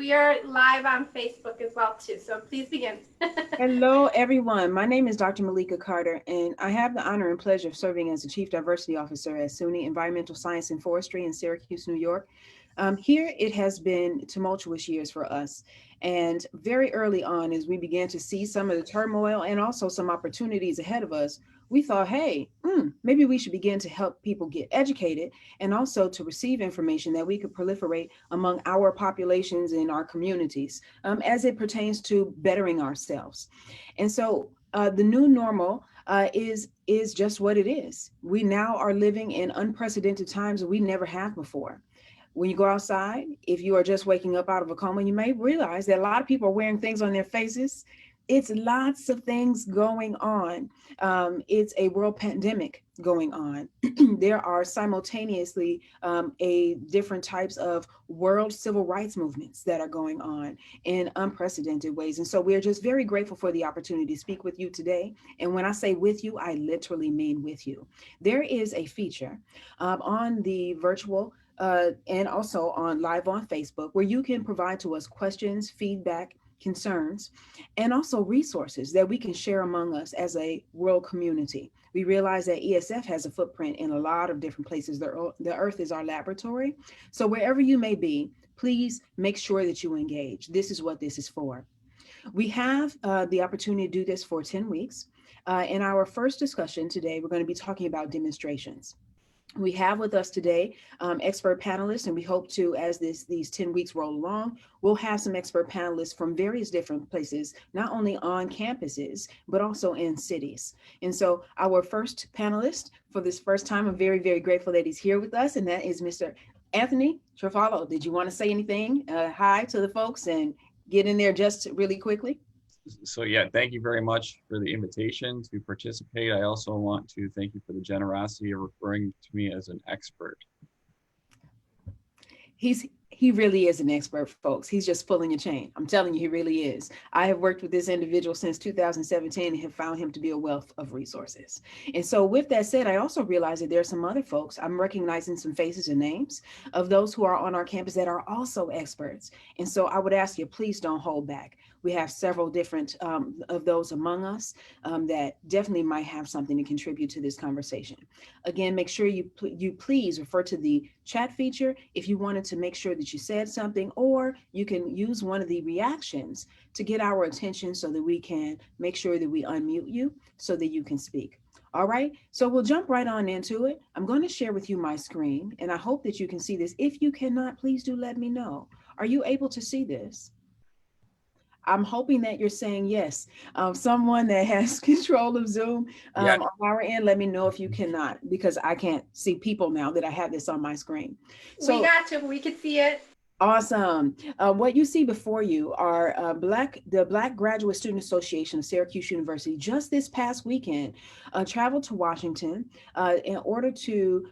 we are live on Facebook as well too, so please begin. Hello, everyone. My name is Dr. Malika Carter, and I have the honor and pleasure of serving as the Chief Diversity Officer at SUNY Environmental Science and Forestry in Syracuse, New York. Here, it has been tumultuous years for us. And very early on, as we began to see some of the turmoil and also some opportunities ahead of us, we thought, hey, maybe we should begin to help people get educated and also to receive information that we could proliferate among our populations in our communities as it pertains to bettering ourselves. And so the new normal is just what it is. We now are living in unprecedented times that we never have before. When you go outside, if you are just waking up out of a coma, you may realize that a lot of people are wearing things on their faces. It's lots of things going on. It's a world pandemic going on. There are simultaneously a different types of world civil rights movements that are going on in unprecedented ways. And so we're just very grateful for the opportunity to speak with you today. And when I say with you, I literally mean with you. There is a feature on the virtual and also on live on Facebook, where you can provide to us questions, feedback, concerns, and also resources that we can share among us as a world community. We realize that ESF has a footprint in a lot of different places. The earth is our laboratory. So wherever you may be, please make sure that you engage. This is what this is for. We have the opportunity to do this for 10 weeks. In our first discussion today, we're going to be talking about demonstrations. We have with us today expert panelists, and we hope to, as these 10 weeks roll along, we'll have some expert panelists from various different places, not only on campuses, but also in cities. And so our first panelist for this first time, I'm very, very grateful that he's here with us, and that is Mr. Anthony Trefalo. Did you want to say anything? Hi to the folks and get in there just really quickly. So yeah, thank you very much for the invitation to participate. I also want to thank you for the generosity of referring to me as an expert. He really is an expert, folks. He's just pulling your chain. I'm telling you, he really is. I have worked with this individual since 2017 and have found him to be a wealth of resources. And so with that said, I also realize that there are some other folks. I'm recognizing some faces and names of those who are on our campus that are also experts. And so I would ask you, please don't hold back. We have several different of those among us that definitely might have something to contribute to this conversation. Again, make sure you please refer to the chat feature if you wanted to make sure that you said something, or you can use one of the reactions to get our attention so that we can make sure that we unmute you so that you can speak. All right, so we'll jump right on into it. I'm going to share with you my screen, and I hope that you can see this. If you cannot, please do let me know. Are you able to see this? I'm hoping that you're saying yes. Someone that has control of Zoom Yeah. on our end, let me know if you cannot, because I can't see people now that I have this on my screen. So we got you. We can see it. Awesome. What you see before you are the Black Graduate Student Association of Syracuse University just this past weekend traveled to Washington in order to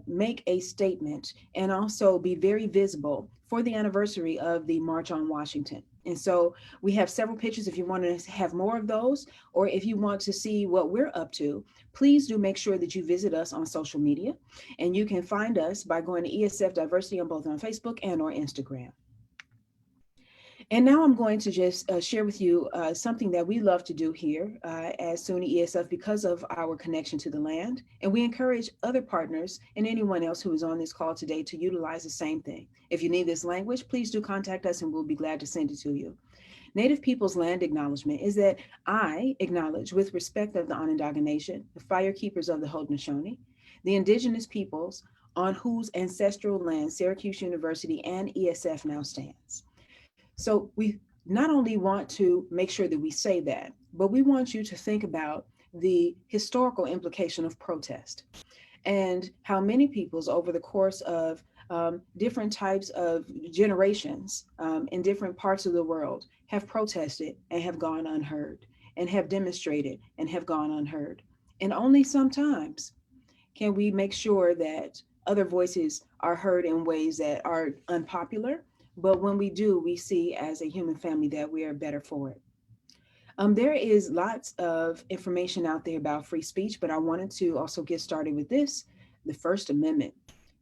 make a statement and also be very visible for the anniversary of the March on Washington. And so we have several pictures if you want to have more of those, or if you want to see what we're up to, please do make sure that you visit us on social media. And you can find us by going to ESF Diversity on both on Facebook and or Instagram. And now I'm going to just share with you something that we love to do here at SUNY ESF because of our connection to the land. And we encourage other partners and anyone else who is on this call today to utilize the same thing. If you need this language, please do contact us and we'll be glad to send it to you. Native Peoples Land Acknowledgement is that I acknowledge with respect of the Onondaga Nation, the fire keepers of the Haudenosaunee, the indigenous peoples on whose ancestral land Syracuse University and ESF now stands. So we not only want to make sure that we say that, but we want you to think about the historical implication of protest and how many peoples over the course of different types of generations in different parts of the world have protested and have gone unheard, and have demonstrated and have gone unheard. And only sometimes can we make sure that other voices are heard in ways that are unpopular. But when we do, we see as a human family that we are better for it. There is lots of information out there about free speech, but I wanted to also get started with this, the First Amendment.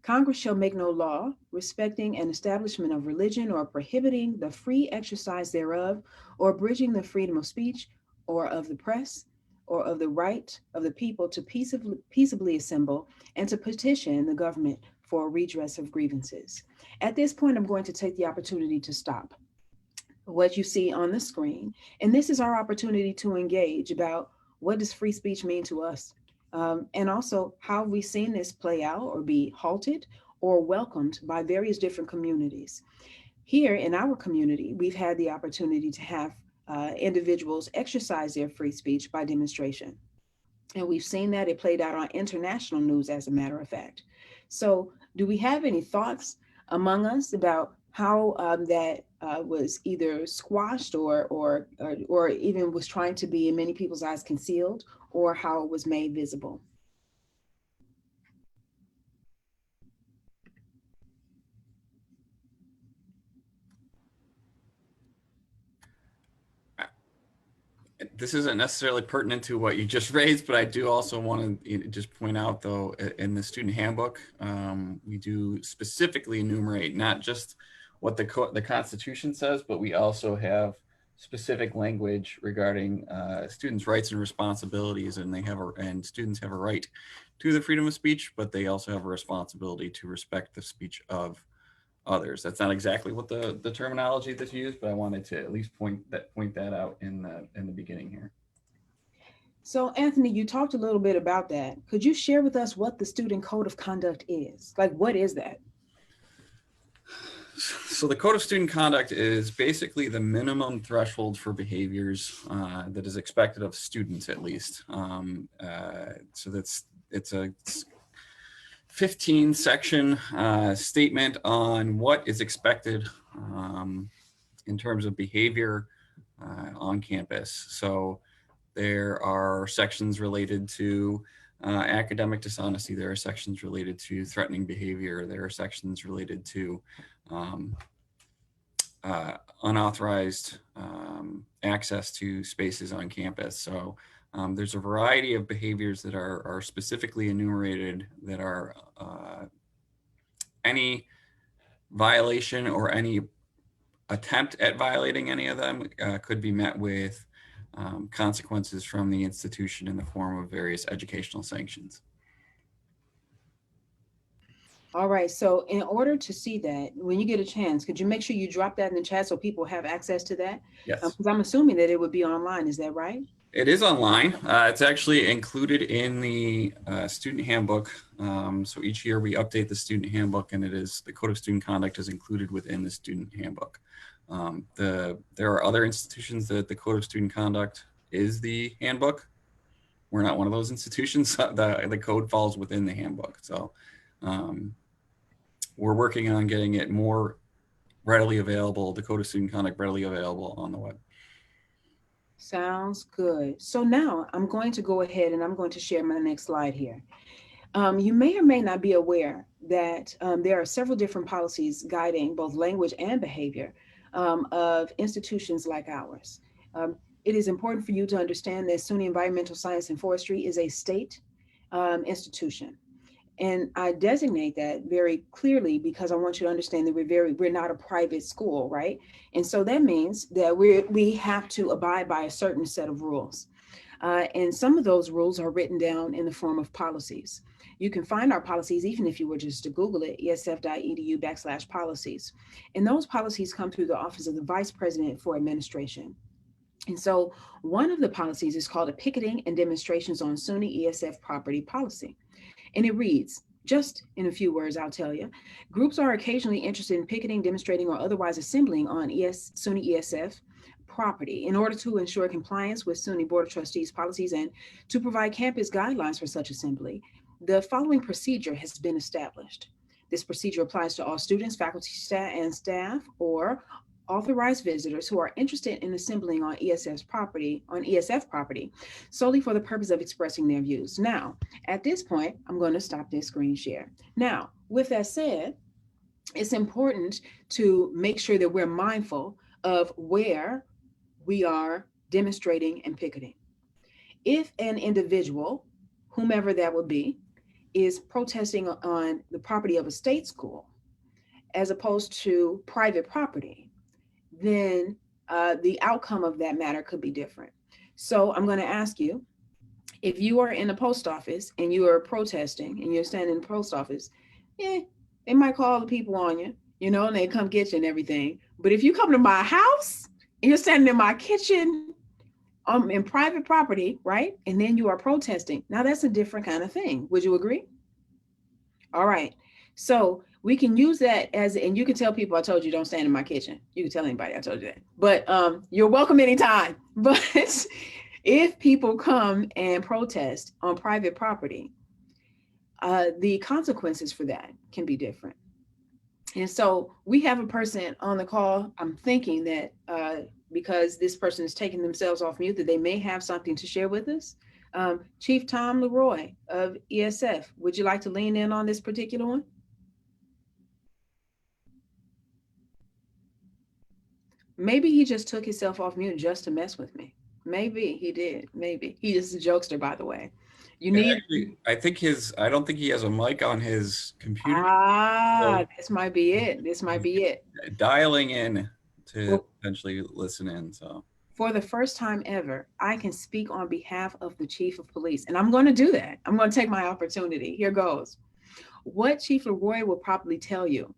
Congress shall make no law respecting an establishment of religion or prohibiting the free exercise thereof, or abridging the freedom of speech or of the press, or of the right of the people to peaceably assemble and to petition the government for redress of grievances. At this point, I'm going to take the opportunity to stop what you see on the screen. And this is our opportunity to engage about what does free speech mean to us? And also, how have we seen this play out or be halted or welcomed by various different communities? Here in our community, we've had the opportunity to have individuals exercise their free speech by demonstration. And we've seen that it played out on international news, as a matter of fact. So, do we have any thoughts among us about how that was either squashed or even was trying to be, in many people's eyes, concealed, or how it was made visible? This isn't necessarily pertinent to what you just raised, but I do also want to just point out, though, in the student handbook, we do specifically enumerate not just what the Constitution says, but we also have specific language regarding students' rights and responsibilities, and and students have a right to the freedom of speech, but they also have a responsibility to respect the speech of others. That's not exactly what the terminology that's used, but I wanted to at least point that out in the beginning here. So, Anthony, you talked a little bit about that. Could you share with us what the Student Code of Conduct is? Like, what is that? So the Code of Student Conduct is basically the minimum threshold for behaviors that is expected of students, at least. So it's a 15 section statement on what is expected in terms of behavior on campus. So there are sections related to academic dishonesty. There are sections related to threatening behavior. There are sections related to unauthorized access to spaces on campus. So there's a variety of behaviors that are specifically enumerated that are any violation or any attempt at violating any of them could be met with consequences from the institution in the form of various educational sanctions. All right, so in order to see that, when you get a chance, could you make sure you drop that in the chat so people have access to that? Yes. Because I'm assuming that it would be online, is that right? It is online. It's actually included in the student handbook. So each year we update the student handbook, and the Code of Student Conduct is included within the student handbook. There are other institutions that the Code of Student Conduct is the handbook. We're not one of those institutions. The code falls within the handbook. So we're working on getting it more readily available, the Code of Student Conduct readily available on the web. Sounds good. So now I'm going to go ahead and I'm going to share my next slide here. You may or may not be aware that there are several different policies guiding both language and behavior of institutions like ours. It is important for you to understand that SUNY Environmental Science and Forestry is a state institution. And I designate that very clearly because I want you to understand that we're not a private school, right? And so that means that we have to abide by a certain set of rules. And some of those rules are written down in the form of policies. You can find our policies, even if you were just to Google it, esf.edu/policies. And those policies come through the Office of the Vice President for Administration. And so one of the policies is called a Picketing and Demonstrations on SUNY ESF Property Policy. And it reads, just in a few words, I'll tell you, groups are occasionally interested in picketing, demonstrating, or otherwise assembling on SUNY ESF property in order to ensure compliance with SUNY Board of Trustees policies and to provide campus guidelines for such assembly. The following procedure has been established. This procedure applies to all students, faculty, staff, or authorized visitors who are interested in assembling on ESF property solely for the purpose of expressing their views. Now, at this point, I'm going to stop this screen share. Now, with that said, it's important to make sure that we're mindful of where we are demonstrating and picketing. If an individual, whomever that would be, is protesting on the property of a state school as opposed to private property, then the outcome of that matter could be different. So I'm going to ask you, if you are in the post office and you are protesting and you're standing in the post office, they might call the people on you, and they come get you and everything. But if you come to my house and you're standing in my kitchen in private property, right? And then you are protesting. Now that's a different kind of thing. Would you agree? All right. So we can use that and you can tell people, I told you don't stand in my kitchen. You can tell anybody I told you that. But you're welcome anytime. But if people come and protest on private property, the consequences for that can be different. And so we have a person on the call. I'm thinking that because this person is taking themselves off mute, that they may have something to share with us. Chief Tom Leroy of ESF, would you like to lean in on this particular one? Maybe he just took himself off mute just to mess with me. Maybe he did. Maybe he is a jokester, by the way. Actually, I don't think he has a mic on his computer. So this might be it. This might be it. Dialing in to potentially listen in. So for the first time ever, I can speak on behalf of the chief of police, and I'm going to do that. I'm going to take my opportunity. Here goes. What Chief Leroy will probably tell you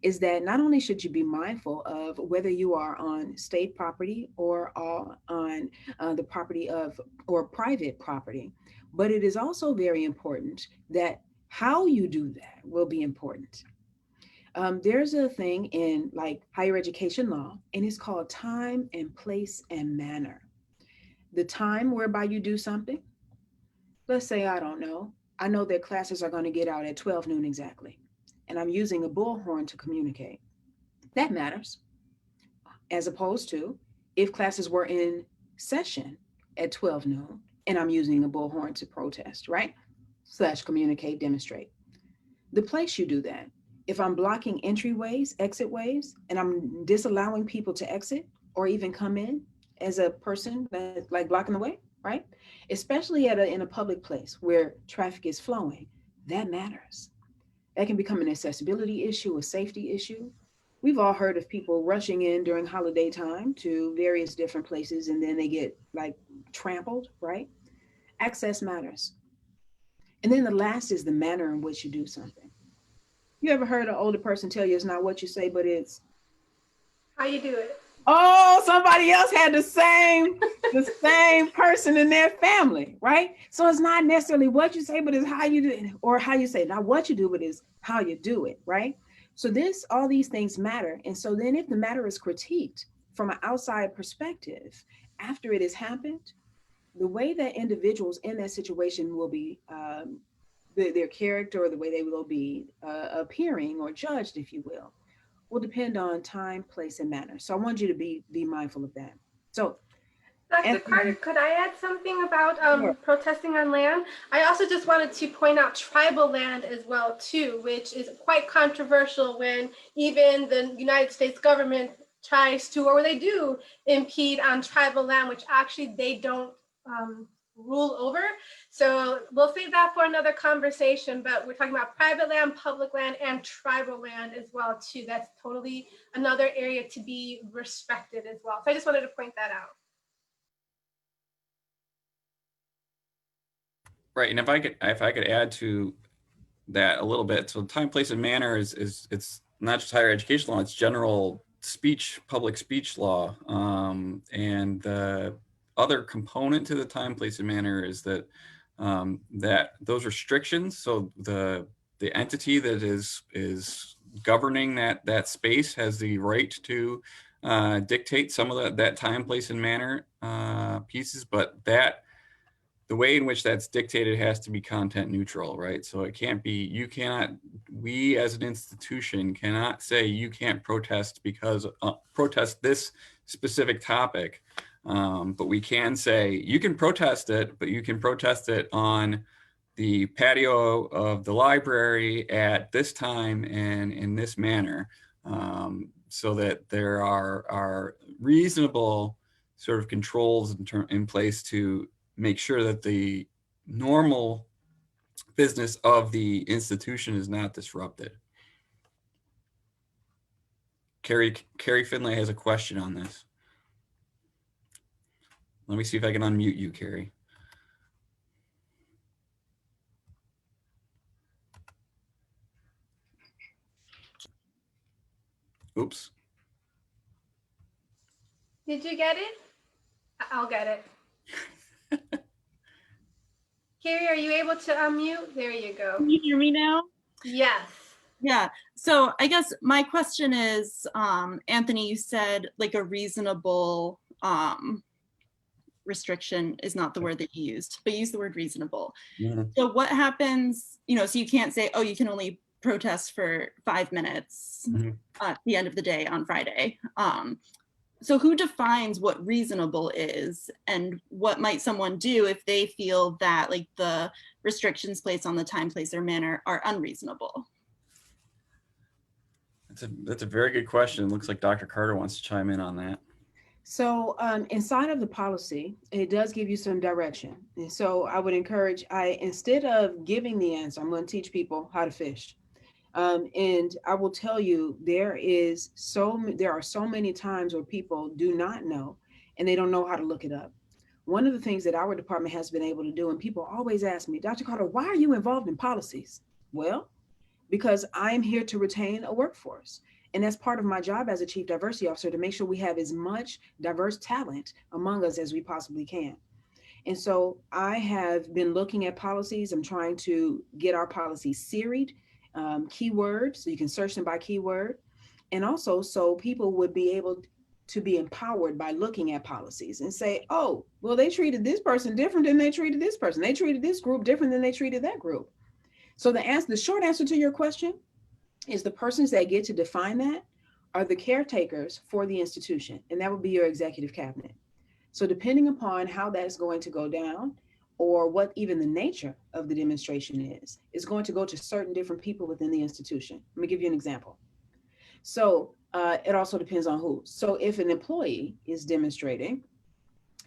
is that not only should you be mindful of whether you are on state property or on the property of or private property, but it is also very important that how you do that will be important. There's a thing in like higher education law, and it's called time and place and manner. The time whereby you do something, let's say, I don't know, I know that classes are going to get out at 12 noon exactly, and I'm using a bullhorn to communicate. That matters. As opposed to if classes were in session at 12 noon and I'm using a bullhorn to protest, right? / communicate, demonstrate. The place you do that. If I'm blocking entryways, exit ways, and I'm disallowing people to exit or even come in as a person that's like blocking the way, right? Especially in a public place where traffic is flowing, that matters. That can become an accessibility issue, a safety issue. We've all heard of people rushing in during holiday time to various different places and then they get like trampled, right? Access matters. And then the last is the manner in which you do something. You ever heard an older person tell you it's not what you say, but it's how you do it? Oh, somebody else had the same person in their family, right? So it's not necessarily what you say, but it's how you do it, or how you say it. Not what you do, but it's how you do it, right? So all these things matter. And so then if the matter is critiqued from an outside perspective, after it has happened, the way that individuals in that situation will be, their character or the way they will be appearing or judged, if you will depend on time, place, and manner. So I want you to be mindful of that. So Dr. Carter, could I add something about protesting on land? I also just wanted to point out tribal land as well, too, which is quite controversial when even the United States government tries to, or they do impede on tribal land, which actually they don't rule over. So we'll save that for another conversation, but we're talking about private land, public land, and tribal land as well, too. That's totally another area to be respected as well. So I just wanted to point that out. Right, and if I could add to that a little bit, so time, place, and manner is it's not just higher education law; it's general speech, public speech law, and the other component to the time, place, and manner is that that those restrictions. So the entity that is governing that space has the right to dictate some of that time, place, and manner pieces, but the way in which that's dictated has to be content neutral, right? So it can't be, we as an institution cannot say you can't protest because protest this specific topic. But we can say you can protest it, but you can protest it on the patio of the library at this time and in this manner, so that there are reasonable sort of controls in place to make sure that the normal business of the institution is not disrupted. Carrie Finlay has a question on this. Let me see if I can unmute you, Carrie. Oops. Did you get it? I'll get it. Carrie, are you able to unmute? There you go. Can you hear me now? Yes. Yeah. So I guess my question is, Anthony, you said like a reasonable restriction is not the word that you used, but you used the word reasonable. Mhm. So what happens, so you can't say, oh, you can only protest for 5 minutes Mhm. at the end of the day on Friday. So who defines what reasonable is, and what might someone do if they feel that like the restrictions placed on the time, place, or manner are unreasonable? That's a very good question. It looks like Dr. Carter wants to chime in on that. So inside of the policy, it does give you some direction. And so I would encourage, instead of giving the answer, I'm going to teach people how to fish. And I will tell you, there are so many times where people do not know and they don't know how to look it up. One of the things that our department has been able to do, and people always ask me, Dr. Carter, why are you involved in policies? Well, because I'm here to retain a workforce. And that's part of my job as a chief diversity officer, to make sure we have as much diverse talent among us as we possibly can. And so I have been looking at policies. I'm trying to get our policies seried, keywords, so you can search them by keyword. And also so people would be able to be empowered by looking at policies and say, oh, well, they treated this person different than they treated this person. They treated this group different than they treated that group. So the short answer to your question is the persons that get to define that are the caretakers for the institution, and that would be your executive cabinet. So depending upon how that is going to go down, or what even the nature of the demonstration is going to go to certain different people within the institution. Let me give you an example. So it also depends on who. So if an employee is demonstrating,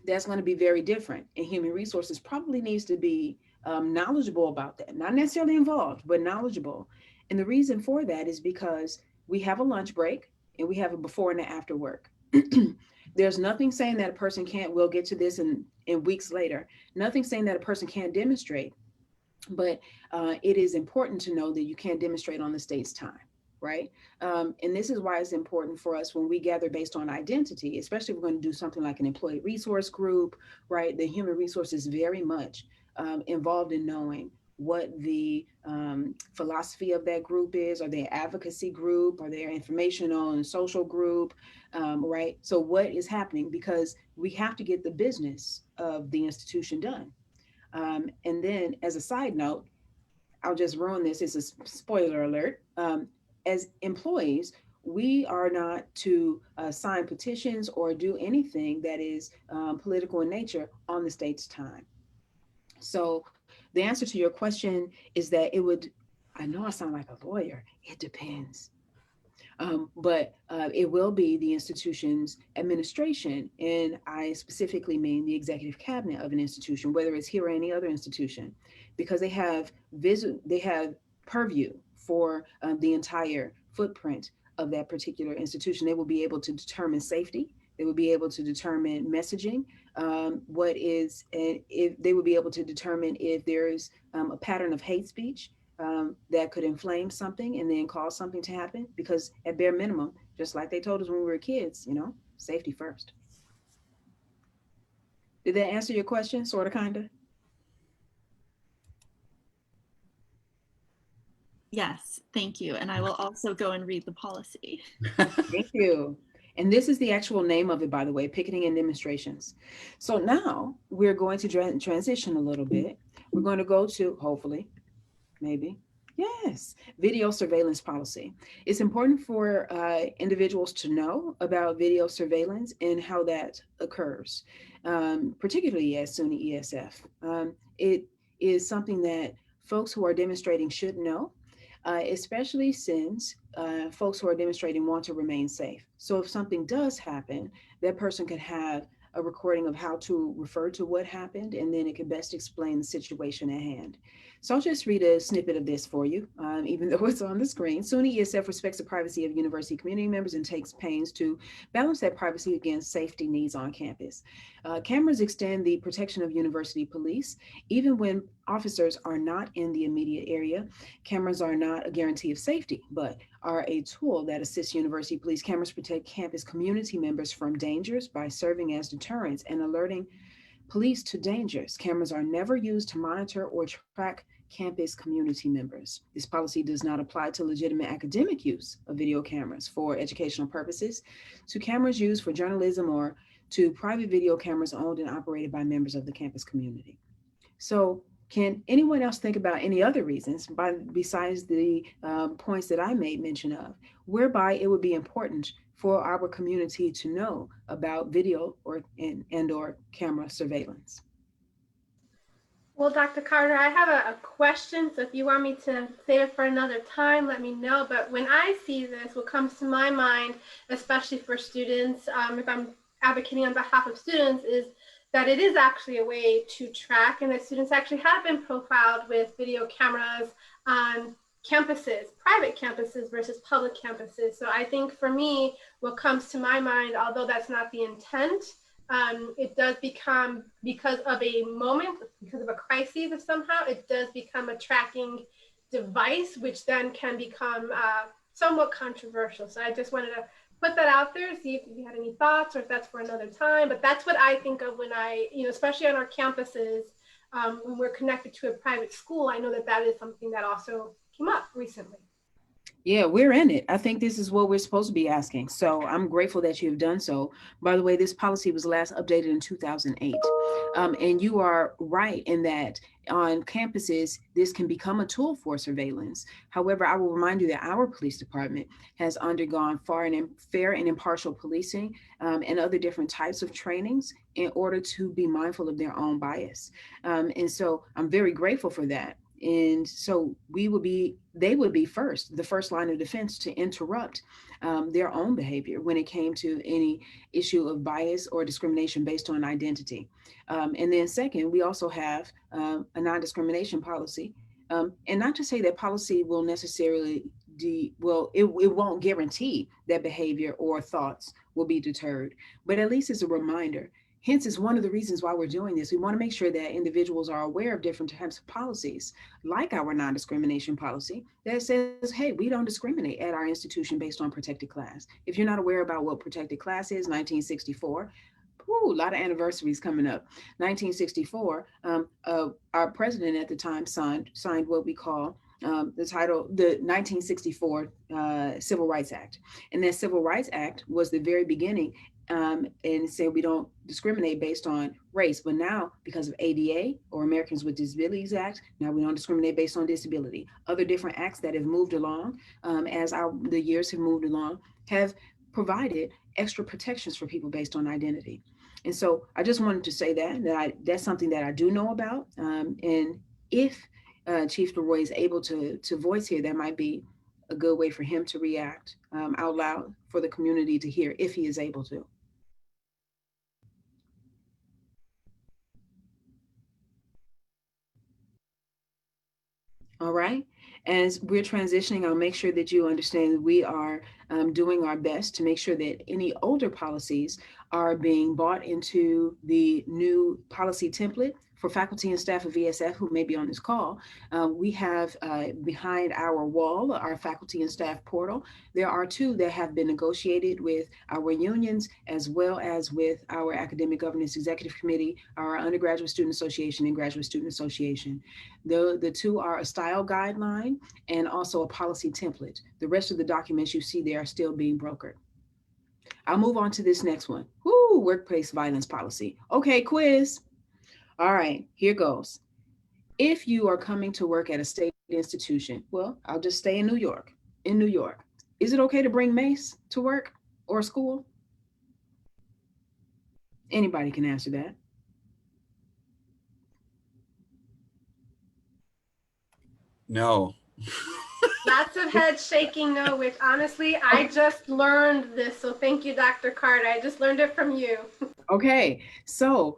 that's going to be very different. And human resources probably needs to be knowledgeable about that, not necessarily involved, but knowledgeable. And the reason for that is because we have a lunch break and we have a before and an after work. There's nothing saying that a person can't, we'll get to this in weeks later, nothing saying that a person can't demonstrate, but it is important to know that you can't demonstrate on the state's time. Right. And this is why it's important for us when we gather based on identity, especially if we're going to do something like an employee resource group, right? The human resource is very much involved in knowing what the philosophy of that group is, or their advocacy group, or their informational and social group, right? So what is happening, because we have to get the business of the institution done. And then as a side note, I'll just ruin this. It's a spoiler alert. As employees, we are not to sign petitions or do anything that is political in nature on the state's time. So the answer to your question is that it would, I know I sound like a lawyer, it depends. But it will be the institution's administration, and I specifically mean the executive cabinet of an institution, whether it's here or any other institution, because they have purview for the entire footprint of that particular institution. They will be able to determine safety. They will be able to determine messaging. What is, and if they will be able to determine if there is a pattern of hate speech that could inflame something and then cause something to happen. Because at bare minimum, just like they told us when we were kids, safety first. Did that answer your question? Sort of, kind of? Yes, thank you. And I will also go and read the policy. Thank you. And this is the actual name of it, by the way, picketing and demonstrations. So now we're going to transition a little bit. We're going to go to, hopefully, maybe, yes, video surveillance policy. It's important for individuals to know about video surveillance and how that occurs, particularly at SUNY ESF. It is something that folks who are demonstrating should know, especially since folks who are demonstrating want to remain safe. So if something does happen, that person could have a recording of how to refer to what happened, and then it can best explain the situation at hand. So I'll just read a snippet of this for you, even though it's on the screen. SUNY ESF respects the privacy of university community members and takes pains to balance that privacy against safety needs on campus. Cameras extend the protection of university police, even when officers are not in the immediate area. Cameras are not a guarantee of safety, but are a tool that assists university police. Cameras protect campus community members from dangers by serving as deterrents and alerting police to dangers. Cameras are never used to monitor or track campus community members. This policy does not apply to legitimate academic use of video cameras for educational purposes, to cameras used for journalism, or to private video cameras owned and operated by members of the campus community. So can anyone else think about any other reasons besides the points that I made mention of, whereby it would be important for our community to know about video or camera surveillance? Well, Dr. Carter, I have a question. So if you want me to save it for another time, let me know. But when I see this, what comes to my mind, especially for students, if I'm advocating on behalf of students, is that it is actually a way to track, and that students actually have been profiled with video cameras on campuses, private campuses versus public campuses. So I think for me, what comes to my mind, although that's not the intent, it does become, because of a moment, because of a crisis, if somehow, it does become a tracking device, which then can become somewhat controversial. So I just wanted to put that out there, see if you had any thoughts or if that's for another time. But that's what I think of when I, especially on our campuses, when we're connected to a private school, I know that that is something that also came up recently. Yeah, we're in it. I think this is what we're supposed to be asking. So I'm grateful that you have done so. By the way, this policy was last updated in 2008. And you are right in that on campuses, this can become a tool for surveillance. However, I will remind you that our police department has undergone fair and impartial policing and other different types of trainings in order to be mindful of their own bias. And so I'm very grateful for that. And so they would be the first line of defense to interrupt their own behavior when it came to any issue of bias or discrimination based on identity. And then second, we also have a non-discrimination policy. And not to say that policy will necessarily, it won't guarantee that behavior or thoughts will be deterred, but at least it's a reminder. Hence, is one of the reasons why we're doing this. We want to make sure that individuals are aware of different types of policies, like our non-discrimination policy that says, hey, we don't discriminate at our institution based on protected class. If you're not aware about what protected class is, 1964, a lot of anniversaries coming up. 1964, our president at the time signed what we call the 1964 Civil Rights Act. And that Civil Rights Act was the very beginning and said we don't discriminate based on race. But now, because of ADA, or Americans with Disabilities Act, now we don't discriminate based on disability. Other different acts that have moved along as the years have moved along have provided extra protections for people based on identity. And so I just wanted to say that's something that I do know about. And if Chief Leroy is able to voice here, that might be a good way for him to react out loud for the community to hear, if he is able to. All right. As we're transitioning, I'll make sure that you understand that we are doing our best to make sure that any older policies are being brought into the new policy template. For faculty and staff of ESF who may be on this call, we have behind our wall, our faculty and staff portal, there are two that have been negotiated with our unions as well as with our Academic Governance Executive Committee, our Undergraduate Student Association and Graduate Student Association. The two are a style guideline and also a policy template. The rest of the documents you see there are still being brokered. I'll move on to this next one. Workplace violence policy. Okay, quiz. All right, here goes. If you are coming to work at a state institution, well, I'll just stay in New York. Is it okay to bring mace to work or school? Anybody can answer that. No. Lots of head shaking no, which honestly, I just learned this. So thank you, Dr. Carter. I just learned it from you. Okay, so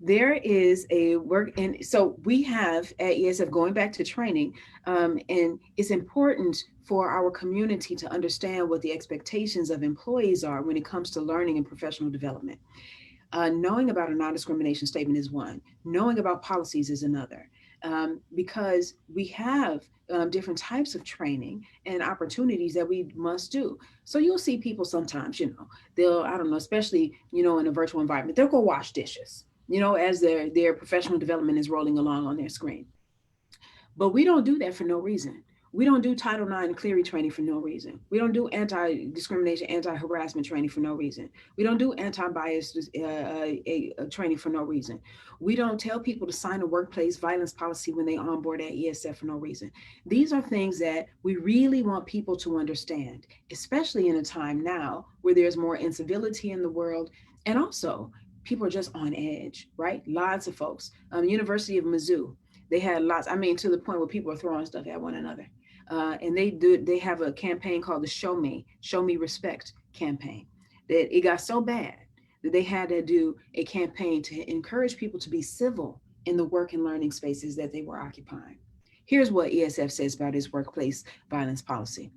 there is a work, and so we have at ESF, going back to training, and it's important for our community to understand what the expectations of employees are when it comes to learning and professional development. Knowing about a non-discrimination statement is one. Knowing about policies is another. Because we have different types of training and opportunities that we must do. So you'll see people sometimes, they'll, I don't know, especially, in a virtual environment, they'll go wash dishes, as their professional development is rolling along on their screen. But we don't do that for no reason. We don't do Title IX Clery training for no reason. We don't do anti-discrimination, anti-harassment training for no reason. We don't do anti-bias training for no reason. We don't tell people to sign a workplace violence policy when they onboard at ESF for no reason. These are things that we really want people to understand, especially in a time now where there's more incivility in the world. And also, people are just on edge, right? Lots of folks. University of Mizzou, they had lots, to the point where people are throwing stuff at one another. And they have a campaign called the Show Me Respect campaign. That it got so bad that they had to do a campaign to encourage people to be civil in the work and learning spaces that they were occupying. Here's what ESF says about its workplace violence policy.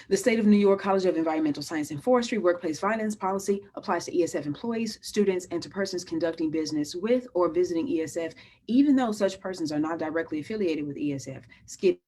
The State of New York College of Environmental Science and Forestry workplace violence policy applies to ESF employees, students, and to persons conducting business with or visiting ESF, even though such persons are not directly affiliated with ESF. Skip.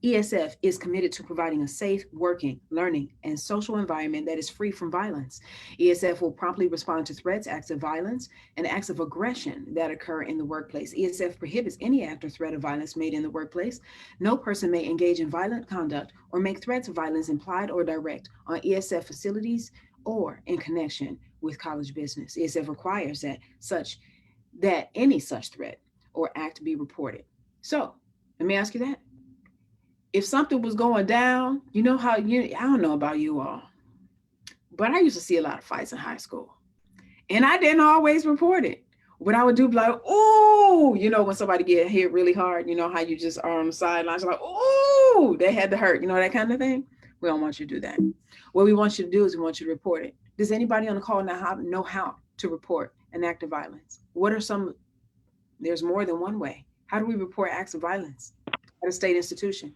ESF is committed to providing a safe, working, learning, and social environment that is free from violence. ESF will promptly respond to threats, acts of violence, and acts of aggression that occur in the workplace. ESF prohibits any act or threat of violence made in the workplace. No person may engage in violent conduct or make threats of violence implied or direct on ESF facilities or in connection with college business. ESF requires that any such threat or act be reported. So let me ask you that. If something was going down, I don't know about you all, but I used to see a lot of fights in high school and I didn't always report it. What I would do, be like, oh, when somebody get hit really hard, how you just are on the sidelines, like, oh, they had to hurt, that kind of thing. We don't want you to do that. What we want you to do is we want you to report it. Does anybody on the call know how to report an act of violence? There's more than one way. How do we report acts of violence at a state institution?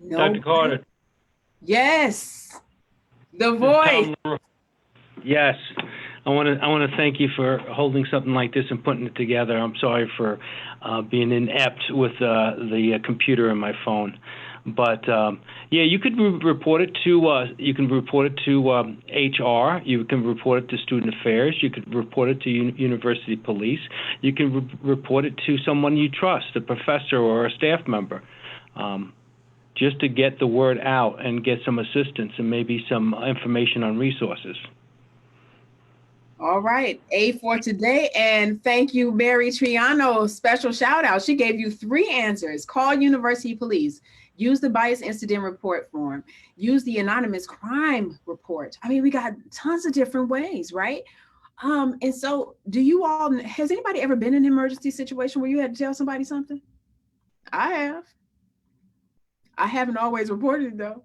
No. Dr. Carter. Yes, the voice. Yes, I want to thank you for holding something like this and putting it together. I'm sorry for being inept with the computer and my phone, but yeah, you could report it to HR. You can report it to Student Affairs. You could report it to University Police. You can report it to someone you trust, a professor or a staff member. Just to get the word out and get some assistance and maybe some information on resources. All right, A for today. And thank you, Mary Triano. Special shout out. She gave you 3 answers. Call University Police. Use the bias incident report form. Use the anonymous crime report. We got tons of different ways, right? And so has anybody ever been in an emergency situation where you had to tell somebody something? I have. I haven't always reported it though.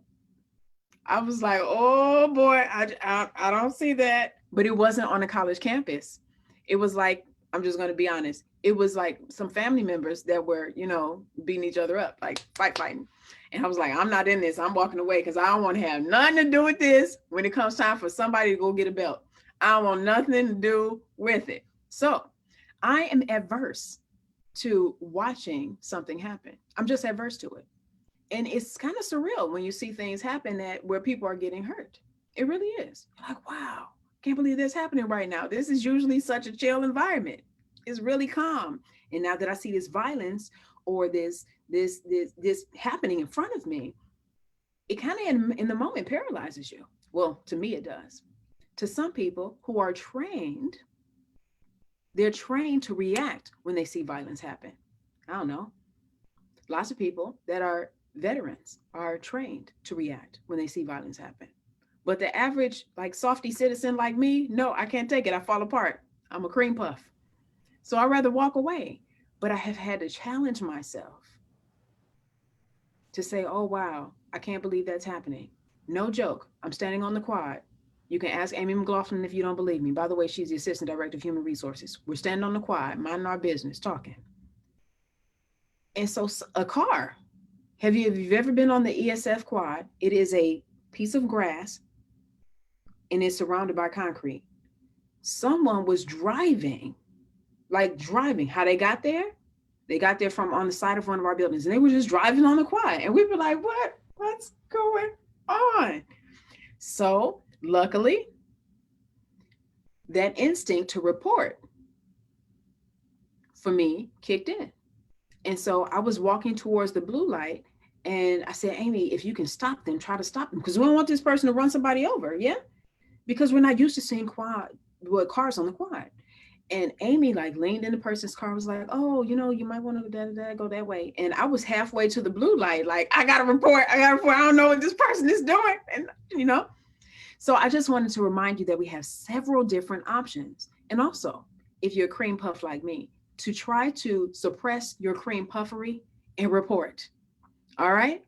I was like, oh boy, I don't see that. But it wasn't on a college campus. It was like, I'm just going to be honest. It was like some family members that were, beating each other up, like fighting. And I was like, I'm not in this. I'm walking away because I don't want to have nothing to do with this when it comes time for somebody to go get a belt. I don't want nothing to do with it. So I am adverse to watching something happen. I'm just adverse to it. And it's kind of surreal when you see things happen where people are getting hurt. It really is. You're like, wow, can't believe this happening right now. This is usually such a chill environment. It's really calm. And now that I see this violence or this happening in front of me, it kind of in the moment paralyzes you. Well, to me, it does. To some people who are trained, they're trained to react when they see violence happen. I don't know. Lots of people that are veterans are trained to react when they see violence happen. But the average, softy citizen like me, no, I can't take it. I fall apart. I'm a cream puff. So I'd rather walk away. But I have had to challenge myself to say, oh, wow, I can't believe that's happening. No joke. I'm standing on the quad. You can ask Amy McLaughlin if you don't believe me. By the way, she's the Assistant Director of Human Resources. We're standing on the quad, minding our business, talking. And so a car, if you've ever been on the ESF quad, it is a piece of grass and it's surrounded by concrete. Someone was driving. How they got there? They got there from on the side of one of our buildings, and they were just driving on the quad. And we were like, what's going on? So luckily, that instinct to report for me kicked in. And so I was walking towards the blue light, and I said, Amy, if you can stop them, try to stop them, because we don't want this person to run somebody over, yeah? Because we're not used to seeing cars on the quad. And Amy leaned in the person's car, was like, oh, you might want to go that way. And I was halfway to the blue light, I got to report. I don't know what this person is doing. And, so I just wanted to remind you that we have several different options. And also, if you're a cream puff like me, to try to suppress your cream puffery and report. All right?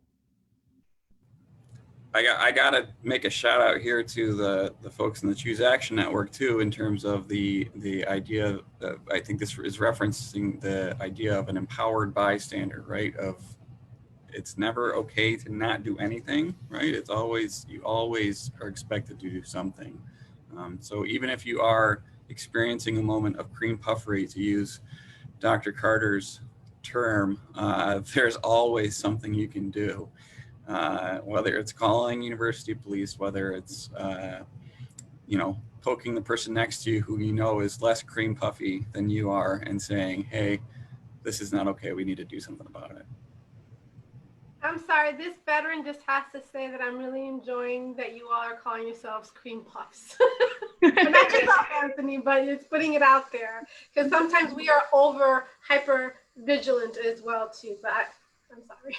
I gotta make a shout out here to the folks in the Choose Action Network too, in terms of the idea that I think this is referencing the idea of an empowered bystander, right? It's never okay to not do anything, right? You always are expected to do something. So even if you are experiencing a moment of cream puffery, to use Dr. Carter's term, there's always something you can do. Whether it's calling university police, whether it's, poking the person next to you who is less cream puffy than you are and saying, hey, this is not okay, we need to do something about it. I'm sorry, this veteran just has to say that I'm really enjoying that you all are calling yourselves cream puffs. Not yourself, Anthony, but it's putting it out there. Because sometimes we are hyper vigilant as well too, but I'm sorry.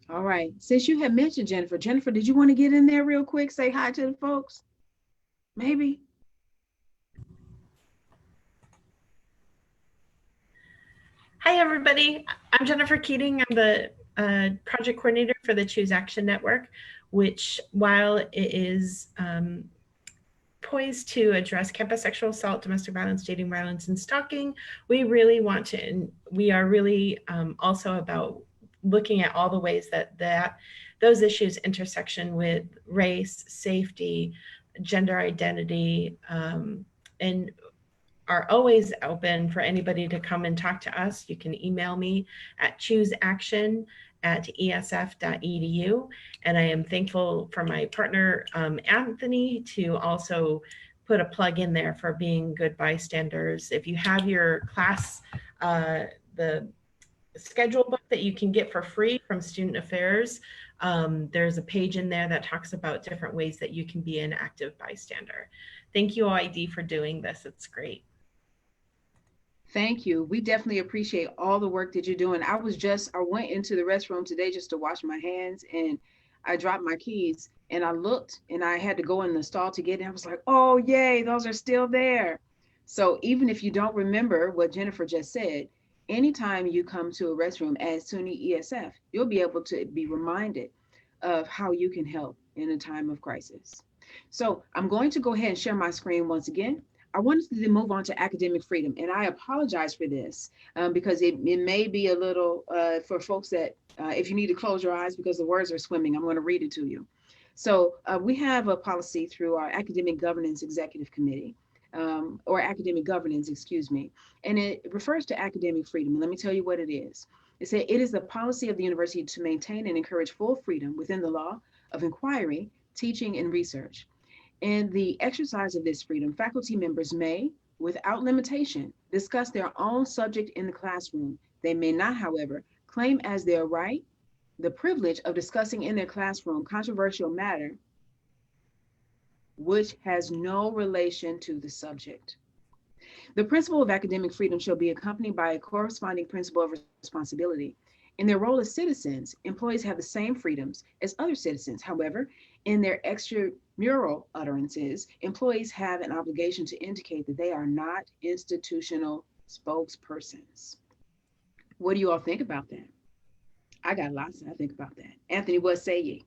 All right. Since you have mentioned Jennifer, did you want to get in there real quick? Say hi to the folks? Maybe. Hi, everybody. I'm Jennifer Keating. I'm the project coordinator for the Choose Action Network, which, while it is poised to address campus sexual assault, domestic violence, dating violence, and stalking, we are really also about looking at all the ways that those issues intersection with race, safety, gender identity, and are always open for anybody to come and talk to us. You can email me at chooseaction@esf.edu. And I am thankful for my partner, Anthony, to also put a plug in there for being good bystanders. If you have your class, the schedule book that you can get for free from Student Affairs, there's a page in there that talks about different ways that you can be an active bystander. Thank you, OIDE, for doing this. It's great. Thank you. We definitely appreciate all the work that you're doing. I went into the restroom today just to wash my hands, and I dropped my keys, and I looked, and I had to go in the stall to get it. I was like, oh, yay, those are still there. So even if you don't remember what Jennifer just said, anytime you come to a restroom at SUNY ESF, you'll be able to be reminded of how you can help in a time of crisis. So I'm going to go ahead and share my screen once again. I wanted to move on to academic freedom, and I apologize for this because it may be a little for folks that if you need to close your eyes because the words are swimming, I'm going to read it to you. So we have a policy through our Academic Governance Executive Committee, or academic governance, excuse me, and it refers to academic freedom. And let me tell you what it is. It said it is the policy of the university to maintain and encourage full freedom within the law of inquiry, teaching, and research. In the exercise of this freedom, faculty members may, without limitation, discuss their own subject in the classroom. They may not, however, claim as their right the privilege of discussing in their classroom controversial matter which has no relation to the subject. The principle of academic freedom shall be accompanied by a corresponding principle of responsibility. In their role as citizens, employees have the same freedoms as other citizens. However, in their extramural utterances, employees have an obligation to indicate that they are not institutional spokespersons. What do you all think about that? I got lots I think about that. Anthony, what say ye?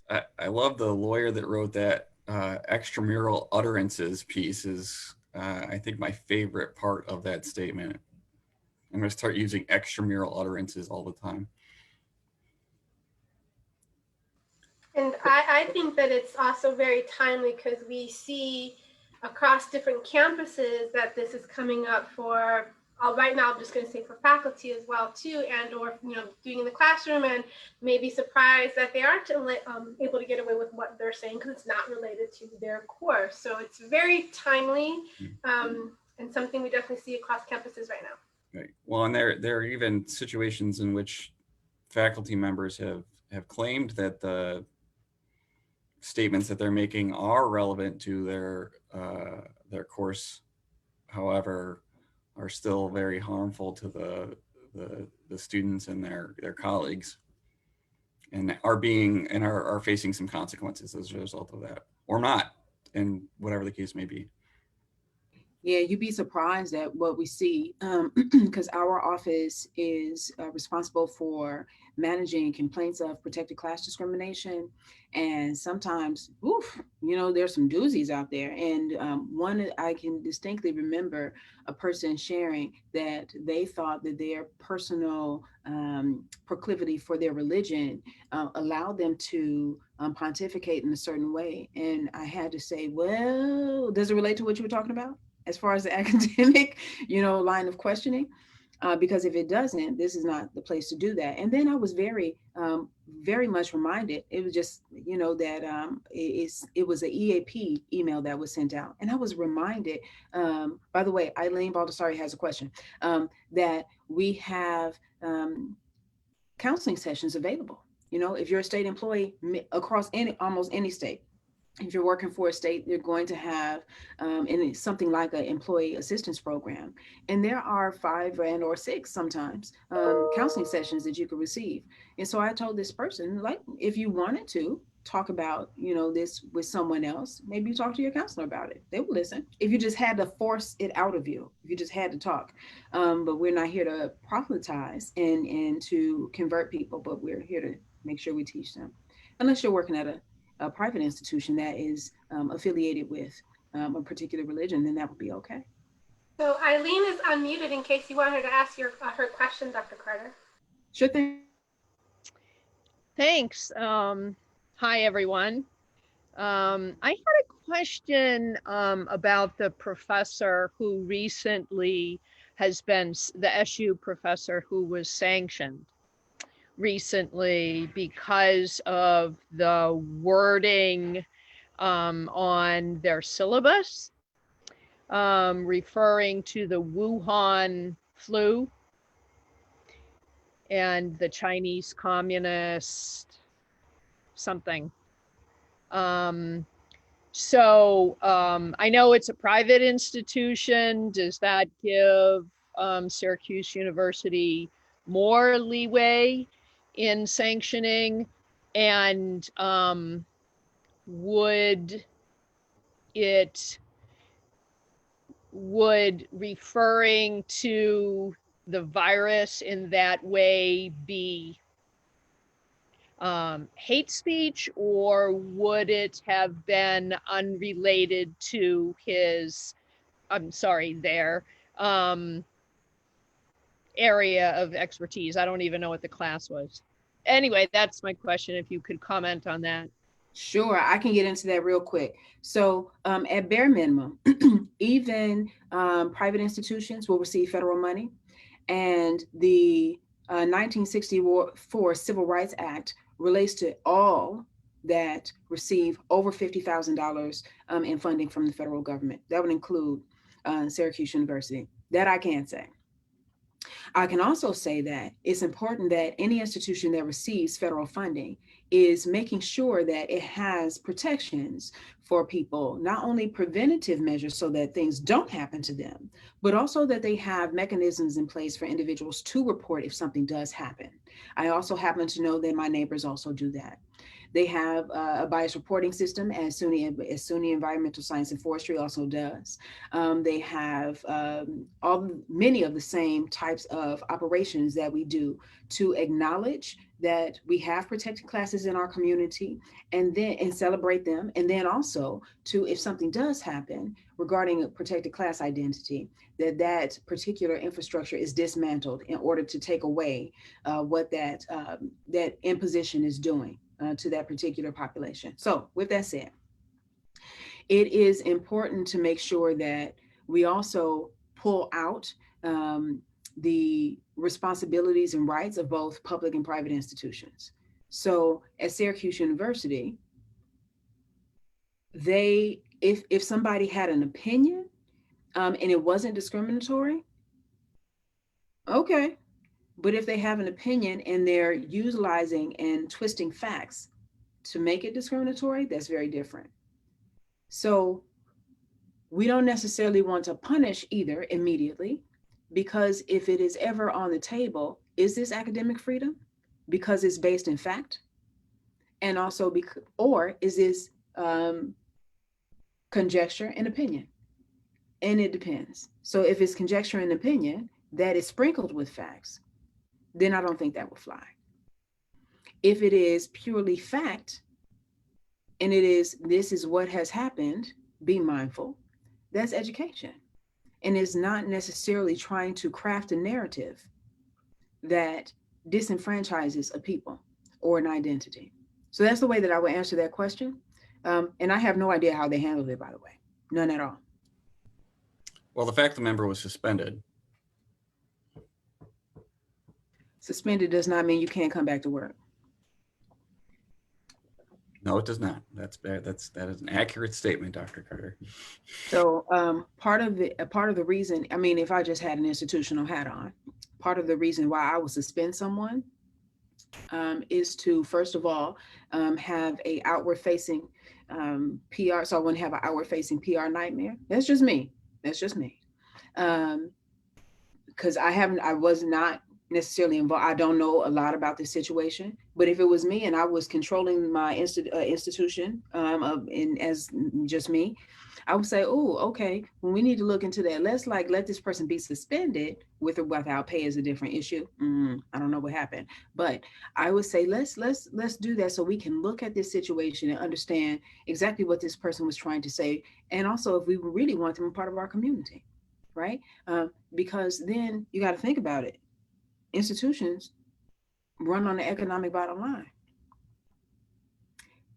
I love the lawyer that wrote that extramural utterances piece is, I think, my favorite part of that statement. I'm going to start using extramural utterances all the time. And I think that it's also very timely because we see across different campuses that this is coming up for, right now I'm just going to say for faculty as well too, and or doing in the classroom, and maybe surprised that they aren't able to get away with what they're saying because it's not related to their course. So it's very timely and something we definitely see across campuses right now. Right. Well, and there are even situations in which faculty members have claimed that the statements that they're making are relevant to their course, however, are still very harmful to the students and their colleagues, and are facing some consequences as a result of that, or not, and whatever the case may be. Yeah, you'd be surprised at what we see because our office is responsible for managing complaints of protected class discrimination. And sometimes, there's some doozies out there. And one, I can distinctly remember a person sharing that they thought that their personal proclivity for their religion allowed them to pontificate in a certain way. And I had to say, well, does it relate to what you were talking about? As far as the academic, line of questioning, because if it doesn't, this is not the place to do that. And then I was very, very much reminded, it was just, that it was an EAP email that was sent out. And I was reminded, by the way, Eileen Baldessari has a question, that we have counseling sessions available. If you're a state employee across almost any state, if you're working for a state, you're going to have something like an employee assistance program. And there are 5 or 6 sometimes counseling sessions that you can receive. And so I told this person, like, if you wanted to talk about, this with someone else, maybe you talk to your counselor about it. They will listen. If you just had to force it out of you, if you just had to talk. But we're not here to proselytize and to convert people, but we're here to make sure we teach them. Unless you're working at a private institution that is affiliated with a particular religion, then that would be okay. So Eileen is unmuted in case you want her to ask her question, Dr. Carter. Sure thing. Thanks. Hi, everyone. I had a question about the professor who recently has been, the SU professor who was sanctioned recently because of the wording on their syllabus, referring to the Wuhan flu and the Chinese Communist something. So I know it's a private institution. Does that give Syracuse University more leeway in sanctioning, and would referring to the virus in that way be hate speech, or would it have been unrelated to their area of expertise? I don't even know what the class was. Anyway, that's my question, if you could comment on that. Sure, I can get into that real quick. So at bare minimum, even private institutions will receive federal money, and the 1964 Civil Rights Act relates to all that receive over $50,000 in funding from the federal government. That would include Syracuse University. That I can say. I can also say that it's important that any institution that receives federal funding is making sure that it has protections for people, not only preventative measures so that things don't happen to them, but also that they have mechanisms in place for individuals to report if something does happen. I also happen to know that my neighbors also do that. They have a bias reporting system, as SUNY Environmental Science and Forestry also does. They have many of the same types of operations that we do to acknowledge that we have protected classes in our community and celebrate them. And then also to, if something does happen regarding a protected class identity, that particular infrastructure is dismantled in order to take away what that imposition is doing to that particular population. So with that said, it is important to make sure that we also pull out the responsibilities and rights of both public and private institutions. So at Syracuse University, if somebody had an opinion and it wasn't discriminatory, okay. But if they have an opinion and they're utilizing and twisting facts to make it discriminatory, that's very different. So we don't necessarily want to punish either immediately, because if it is ever on the table, is this academic freedom because it's based in fact? And also, or is this conjecture and opinion? And it depends. So if it's conjecture and opinion that is sprinkled with facts, then I don't think that would fly. If it is purely fact, and this is what has happened, be mindful, that's education. And it's not necessarily trying to craft a narrative that disenfranchises a people or an identity. So that's the way that I would answer that question. And I have no idea how they handled it, by the way. None at all. Well, the fact the member was suspended. Suspended does not mean you can't come back to work. No, it does not. That is an accurate statement, Dr. Carter. So part of the reason, I mean, if I just had an institutional hat on, part of the reason why I would suspend someone is to, first of all, have a outward facing PR. So I wouldn't have an outward facing PR nightmare. That's just me. Because I was not necessarily involved. I don't know a lot about this situation, but if it was me and I was controlling my institution as just me, I would say, oh, okay, well, we need to look into that. Let's let this person be suspended with or without pay is a different issue. I don't know what happened, but I would say let's do that so we can look at this situation and understand exactly what this person was trying to say, and also if we really want them a part of our community, right? Because then you got to think about it. Institutions run on the economic bottom line.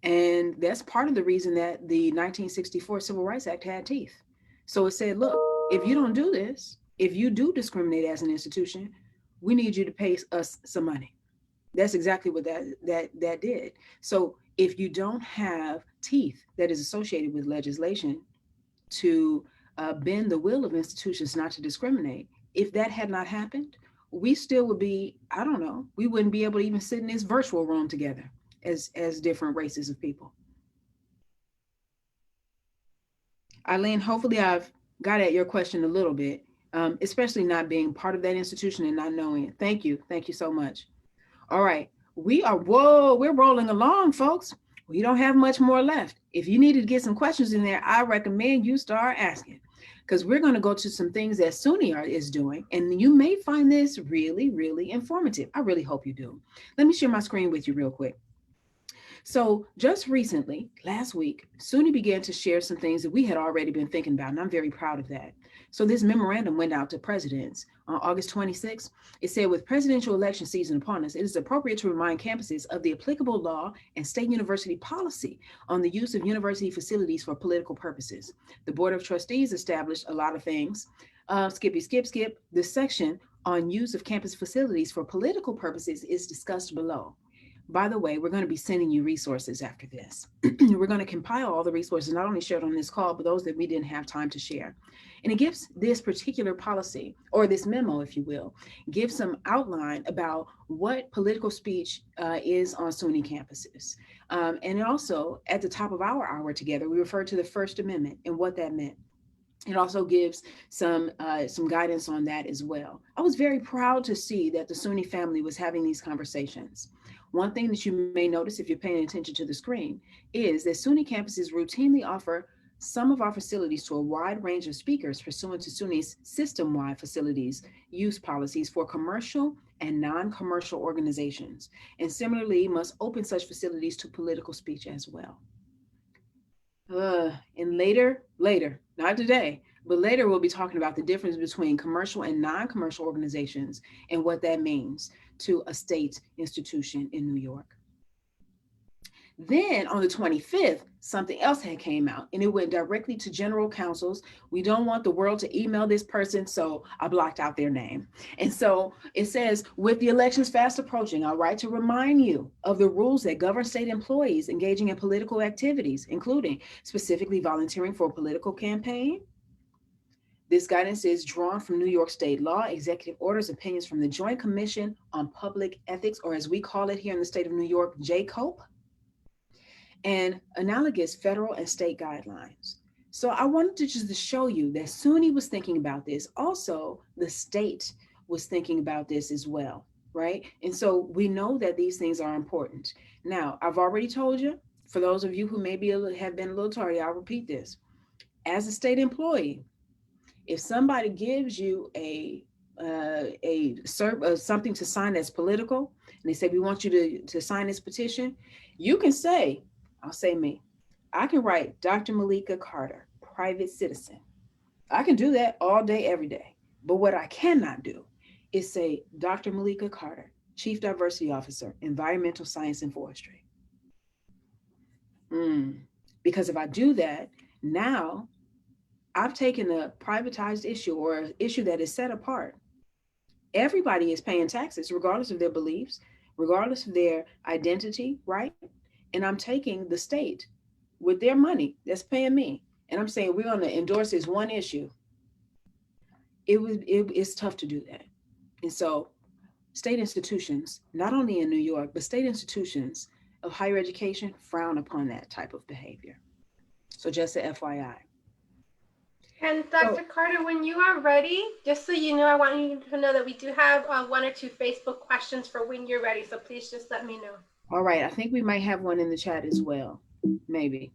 And that's part of the reason that the 1964 Civil Rights Act had teeth. So it said, look, if you don't do this, if you do discriminate as an institution, we need you to pay us some money. That's exactly what that did. So if you don't have teeth that is associated with legislation to bend the will of institutions not to discriminate, if that had not happened, we still would be, I don't know, we wouldn't be able to even sit in this virtual room together as different races of people. Eileen, hopefully I've got at your question a little bit, especially not being part of that institution and not knowing it. Thank you so much. All right, we're rolling along, folks. We don't have much more left. If you need to get some questions in there, I recommend you start asking, because we're going to go to some things that SUNY is doing, and you may find this really, really informative. I really hope you do. Let me share my screen with you real quick. So just recently, last week, SUNY began to share some things that we had already been thinking about, and I'm very proud of that. So this memorandum went out to presidents on August 26th. It said, with presidential election season upon us, it is appropriate to remind campuses of the applicable law and state university policy on the use of university facilities for political purposes. The Board of Trustees established a lot of things. Skip. The section on use of campus facilities for political purposes is discussed below. By the way, we're going to be sending you resources after this. We're going to compile all the resources, not only shared on this call, but those that we didn't have time to share. And it gives this particular policy, or this memo, if you will, gives some outline about what political speech is on SUNY campuses. And also, at the top of our hour together, we referred to the First Amendment and what that meant. It also gives some guidance on that as well. I was very proud to see that the SUNY family was having these conversations. One thing that you may notice if you're paying attention to the screen is that SUNY campuses routinely offer some of our facilities to a wide range of speakers pursuant to SUNY's system-wide facilities use policies for commercial and non-commercial organizations, and similarly must open such facilities to political speech as well. And later, not today, but later we'll be talking about the difference between commercial and non-commercial organizations and what that means to a state institution in New York. Then on the 25th, something else had came out and it went directly to general counsels. We don't want the world to email this person, so I blocked out their name. And so it says, with the elections fast approaching, I write to remind you of the rules that govern state employees engaging in political activities, including specifically volunteering for a political campaign. This guidance is drawn from New York State law, executive orders, opinions from the Joint Commission on Public Ethics, or as we call it here in the state of New York, JCOPE, and analogous federal and state guidelines. So I wanted to just show you that SUNY was thinking about this. Also, the state was thinking about this as well, right? And so we know that these things are important. Now, I've already told you, for those of you who maybe have been a little tardy, I'll repeat this. As a state employee, if somebody gives you something to sign that's political, and they say, we want you to sign this petition, you can say, I'll say me, I can write Dr. Malika Carter, private citizen. I can do that all day, every day. But what I cannot do is say Dr. Malika Carter, Chief Diversity Officer, Environmental Science and Forestry. Because if I do that, now I've taken a privatized issue or an issue that is set apart. Everybody is paying taxes, regardless of their beliefs, regardless of their identity, right? And I'm taking the state with their money that's paying me. And I'm saying, we're going to endorse this one issue. It's tough to do that. And so state institutions, not only in New York, but state institutions of higher education frown upon that type of behavior. So just a FYI. And Dr. Carter, when you are ready, just so you know, I want you to know that we do have 1 or 2 Facebook questions for when you're ready. So please just let me know. All right, I think we might have one in the chat as well, maybe.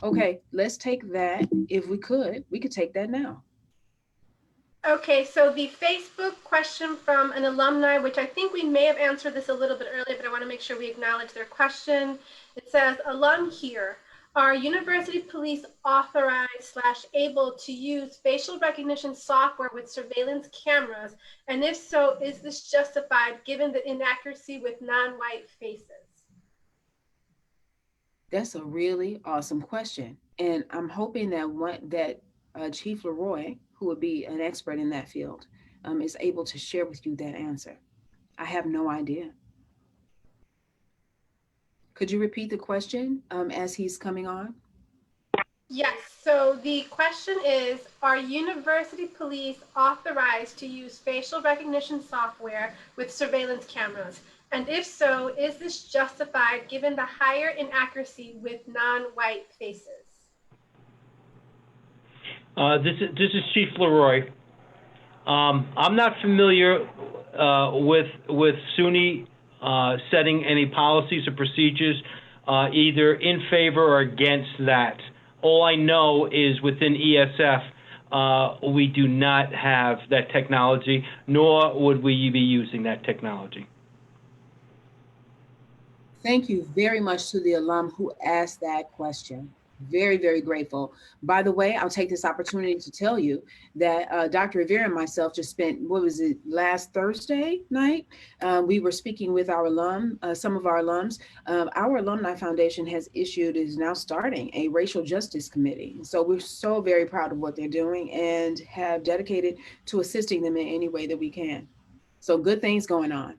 Okay, let's take that. If we could take that now. Okay, so the Facebook question from an alumni, which I think we may have answered this a little bit earlier, but I want to make sure we acknowledge their question. It says, alum here, are university police authorized/able to use facial recognition software with surveillance cameras? And if so, is this justified given the inaccuracy with non-white faces? That's a really awesome question. And I'm hoping that Chief Leroy, who would be an expert in that field, is able to share with you that answer. I have no idea. Could you repeat the question as he's coming on? Yes, so the question is, are university police authorized to use facial recognition software with surveillance cameras? And if so, is this justified given the higher inaccuracy with non-white faces? This is Chief Leroy. I'm not familiar with SUNY setting any policies or procedures either in favor or against that. All I know is within ESF, we do not have that technology, nor would we be using that technology. Thank you very much to the alum who asked that question. Very, very grateful. By the way, I'll take this opportunity to tell you that Dr. Rivera and myself just spent, last Thursday night? We were speaking with our some of our alums. Our Alumni Foundation is now starting a racial justice committee. So we're so very proud of what they're doing and have dedicated to assisting them in any way that we can. So good things going on.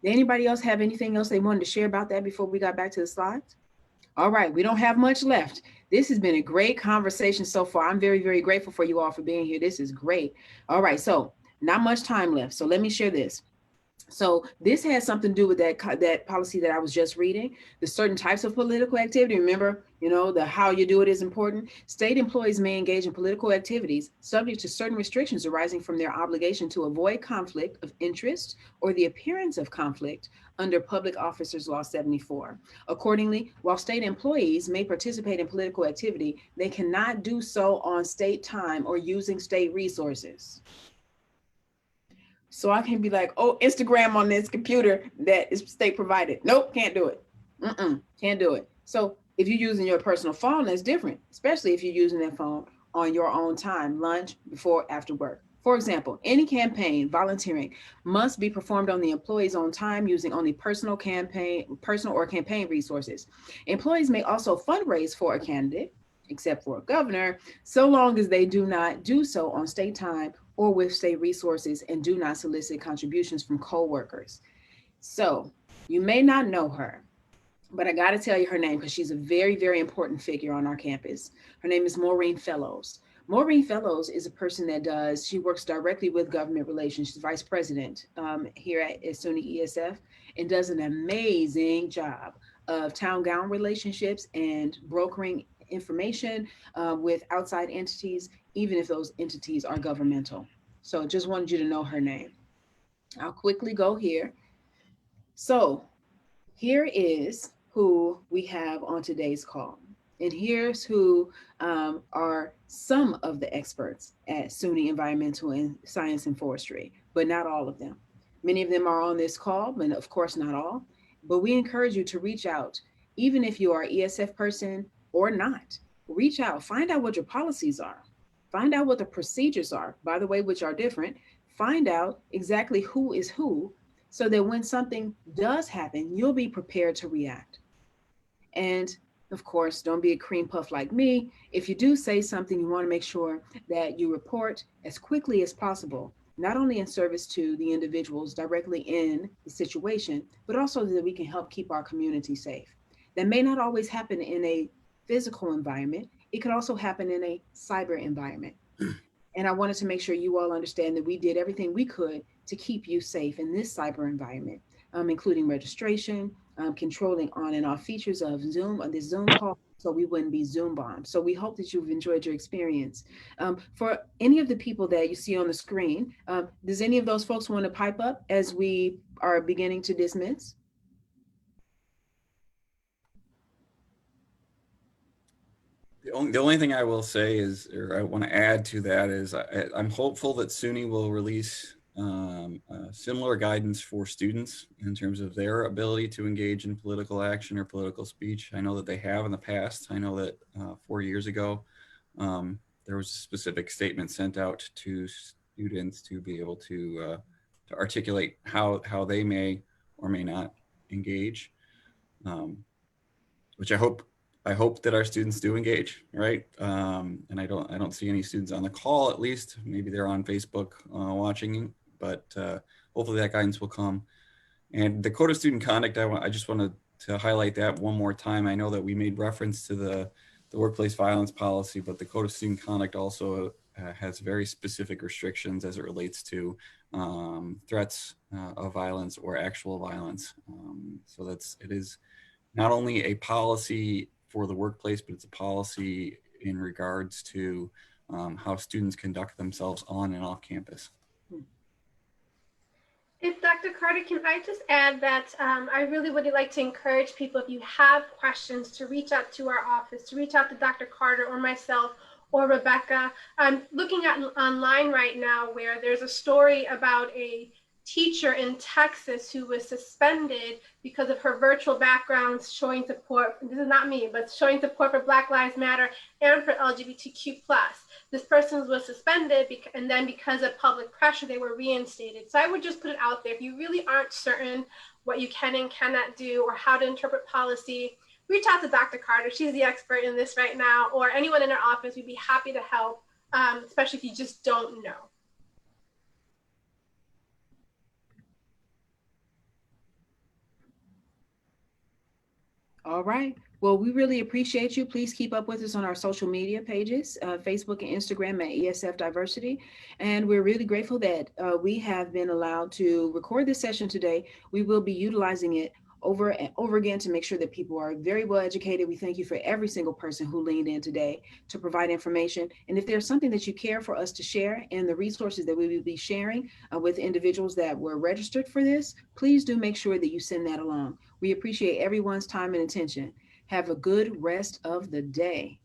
Did anybody else have anything else they wanted to share about that before we got back to the slides? All right, we don't have much left. This has been a great conversation so far. I'm very, very grateful for you all for being here. This is great. All right, so not much time left. So let me share this. So this has something to do with that policy that I was just reading. The certain types of political activity. Remember, the how you do it is important. State employees may engage in political activities subject to certain restrictions arising from their obligation to avoid conflict of interest or the appearance of conflict under Public Officers Law 74. Accordingly, while state employees may participate in political activity, they cannot do so on state time or using state resources. So I can be like, oh, Instagram on this computer that is state provided. Nope, can't do it. Can't do it. So if you're using your personal phone, that's different, especially if you're using that phone on your own time, lunch, before, after work. For example, any campaign volunteering must be performed on the employee's own time using only personal or campaign resources. Employees may also fundraise for a candidate, except for a governor, so long as they do not do so on state time or with state resources and do not solicit contributions from co-workers. So you may not know her, but I got to tell you her name because she's a very, very important figure on our campus. Her name is Maureen Fellows. Maureen Fellows is a person she works directly with government relations. She's vice president here at SUNY ESF and does an amazing job of town-gown relationships and brokering information with outside entities, even if those entities are governmental. So just wanted you to know her name. I'll quickly go here. So here is who we have on today's call. And here's who are some of the experts at SUNY Environmental and Science and Forestry, but not all of them. Many of them are on this call, but of course not all. But we encourage you to reach out, even if you are an ESF person or not. Reach out, find out what your policies are. Find out what the procedures are, by the way, which are different. Find out exactly who is who, so that when something does happen, you'll be prepared to react. And of course, don't be a cream puff like me. If you do say something, you want to make sure that you report as quickly as possible, not only in service to the individuals directly in the situation, but also that we can help keep our community safe. That may not always happen in a physical environment. It could also happen in a cyber environment. And I wanted to make sure you all understand that we did everything we could to keep you safe in this cyber environment, including registration, controlling on and off features of Zoom on this Zoom call, so we wouldn't be Zoom bombed. So we hope that you've enjoyed your experience. For any of the people that you see on the screen, does any of those folks want to pipe up as we are beginning to dismiss? The only thing I will say is, or I want to add to that is, I'm hopeful that SUNY will release similar guidance for students in terms of their ability to engage in political action or political speech. I know that they have in the past. I know that 4 years ago, there was a specific statement sent out to students to be able to articulate how they may or may not engage, which I hope that our students do engage, right? And I don't see any students on the call, at least. Maybe they're on Facebook watching, but hopefully that guidance will come. And the Code of Student Conduct, I just wanted to highlight that one more time. I know that we made reference to the workplace violence policy, but the Code of Student Conduct also has very specific restrictions as it relates to threats of violence or actual violence. So it is not only a policy for the workplace, but it's a policy in regards to how students conduct themselves on and off campus. If Dr. Carter, can I just add that I really would like to encourage people, if you have questions, to reach out to our office, to reach out to Dr. Carter or myself or Rebecca. I'm looking at online right now where there's a story about a teacher in Texas who was suspended because of her virtual backgrounds showing support, this is not me, but showing support for Black Lives Matter and for LGBTQ+. This person was suspended and then because of public pressure, they were reinstated. So I would just put it out there. If you really aren't certain what you can and cannot do or how to interpret policy, reach out to Dr. Carter. She's the expert in this right now, or anyone in our office. We'd be happy to help, especially if you just don't know. All right. Well, we really appreciate you. Please keep up with us on our social media pages, Facebook and Instagram at ESF Diversity. And we're really grateful that we have been allowed to record this session today. We will be utilizing it over and over again to make sure that people are very well educated. We thank you for every single person who leaned in today to provide information. And if there's something that you care for us to share and the resources that we will be sharing with individuals that were registered for this, please do make sure that you send that along. We appreciate everyone's time and attention. Have a good rest of the day.